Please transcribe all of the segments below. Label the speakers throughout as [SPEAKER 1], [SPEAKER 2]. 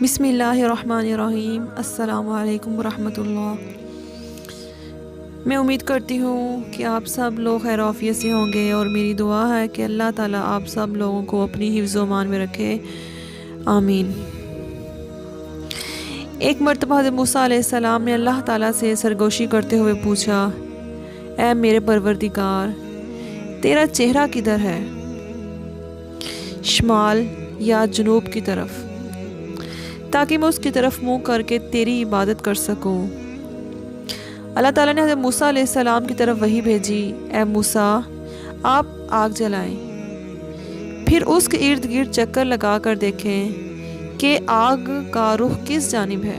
[SPEAKER 1] بسم اللہ الرحمن الرحیم۔ السلام علیکم ورحمۃ اللہ۔ میں امید کرتی ہوں کہ آپ سب لوگ خیر و عافیت سے ہوں گے، اور میری دعا ہے کہ اللہ تعالیٰ آپ سب لوگوں کو اپنی حفظ و امان میں رکھے، آمین۔ ایک مرتبہ حضرت موسیٰ علیہ السلام نے اللہ تعالیٰ سے سرگوشی کرتے ہوئے پوچھا، اے میرے پروردگار، تیرا چہرہ کدھر ہے؟ شمال یا جنوب کی طرف، تاکہ میں اس کی طرف منہ کر کے تیری عبادت کر سکوں۔ اللہ تعالیٰ نے حضرت موسیٰ علیہ السلام کی طرف وحی بھیجی، اے موسیٰ، آپ آگ جلائیں، پھر اس کے ارد گرد چکر لگا کر دیکھیں کہ آگ کا رخ کس جانب ہے۔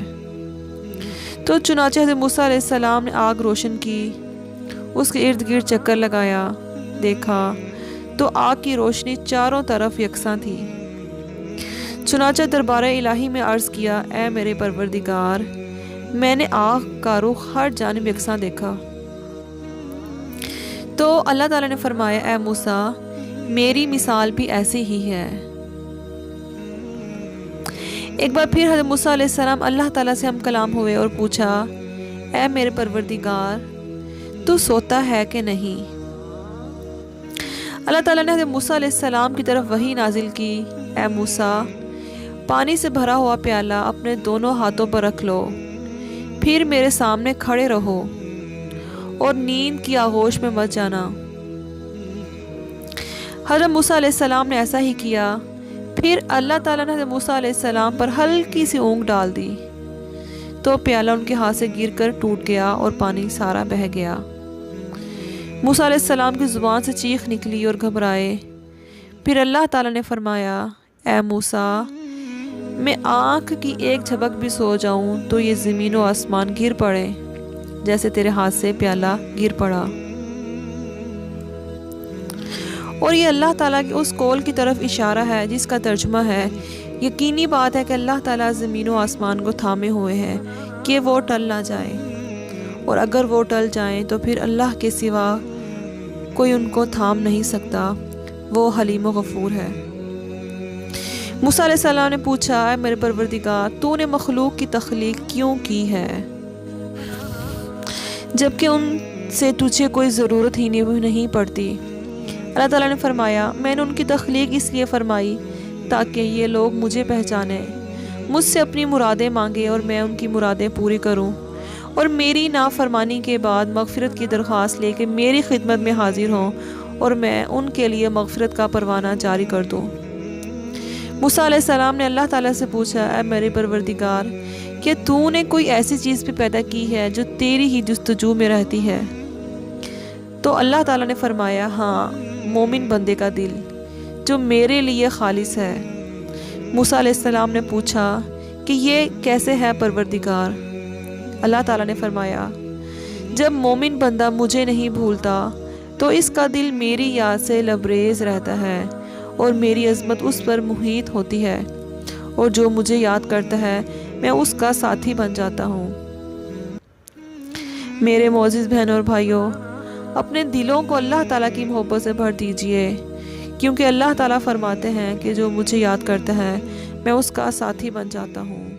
[SPEAKER 1] تو چنانچہ حضرت موسیٰ علیہ السلام نے آگ روشن کی، اس کے ارد گرد چکر لگایا، دیکھا تو آگ کی روشنی چاروں طرف یکساں تھی۔ چنانچہ دربار الہی میں عرض کیا، اے میرے پروردگار، میں نے آگ کا رخ ہر جانب یکساں دیکھا۔ تو اللہ تعالیٰ نے فرمایا، اے موسیٰ، میری مثال بھی ایسی ہی ہے۔ ایک بار پھر حضرت موسیٰ علیہ السلام اللہ تعالیٰ سے ہم کلام ہوئے اور پوچھا، اے میرے پروردگار، تو سوتا ہے کہ نہیں؟ اللہ تعالیٰ نے حضرت موسیٰ علیہ السلام کی طرف وحی نازل کی، اے موسیٰ، پانی سے بھرا ہوا پیالہ اپنے دونوں ہاتھوں پر رکھ لو، پھر میرے سامنے کھڑے رہو اور نیند کی آغوش میں مت جانا۔ حضرت موسیٰ علیہ السلام نے ایسا ہی کیا۔ پھر اللہ تعالیٰ نے حضرت موسیٰ علیہ السلام پر ہلکی سی اونگ ڈال دی، تو پیالہ ان کے ہاتھ سے گر کر ٹوٹ گیا اور پانی سارا بہہ گیا۔ موسیٰ علیہ السلام کی زبان سے چیخ نکلی اور گھبرائے۔ پھر اللہ تعالیٰ نے فرمایا، اے موسیٰ، میں آنکھ کی ایک جھپک بھی سو جاؤں تو یہ زمین و آسمان گر پڑے جیسے تیرے ہاتھ سے پیالہ گر پڑا۔ اور یہ اللہ تعالیٰ کی اس قول کی طرف اشارہ ہے جس کا ترجمہ ہے، یقینی بات ہے کہ اللہ تعالیٰ زمین و آسمان کو تھامے ہوئے ہیں کہ وہ ٹل نہ جائیں، اور اگر وہ ٹل جائیں تو پھر اللہ کے سوا کوئی ان کو تھام نہیں سکتا، وہ حلیم و غفور ہے۔ موسیٰ علیہ السلام نے پوچھا، اے میرے پروردگار، تو نے مخلوق کی تخلیق کیوں کی ہے جبکہ ان سے تجھے کوئی ضرورت ہی نہیں پڑتی؟ اللہ تعالیٰ نے فرمایا، میں نے ان کی تخلیق اس لیے فرمائی تاکہ یہ لوگ مجھے پہچانیں، مجھ سے اپنی مرادیں مانگیں اور میں ان کی مرادیں پوری کروں، اور میری نافرمانی کے بعد مغفرت کی درخواست لے کے میری خدمت میں حاضر ہوں، اور میں ان کے لیے مغفرت کا پروانہ جاری کر دوں۔ موسیٰ علیہ السلام نے اللہ تعالیٰ سے پوچھا، اے میرے پروردگار، کہ تو نے کوئی ایسی چیز بھی پیدا کی ہے جو تیری ہی جستجو میں رہتی ہے؟ تو اللہ تعالیٰ نے فرمایا، ہاں، مومن بندے کا دل جو میرے لیے خالص ہے۔ موسیٰ علیہ السلام نے پوچھا کہ یہ کیسے ہے پروردگار؟ اللہ تعالیٰ نے فرمایا، جب مومن بندہ مجھے نہیں بھولتا تو اس کا دل میری یاد سے لبریز رہتا ہے، اور میری عظمت اس پر محیط ہوتی ہے، اور جو مجھے یاد کرتا ہے میں اس کا ساتھی بن جاتا ہوں۔ میرے معزز بہنوں اور بھائیوں، اپنے دلوں کو اللہ تعالیٰ کی محبت سے بھر دیجئے، کیونکہ اللہ تعالیٰ فرماتے ہیں کہ جو مجھے یاد کرتا ہے میں اس کا ساتھی بن جاتا ہوں۔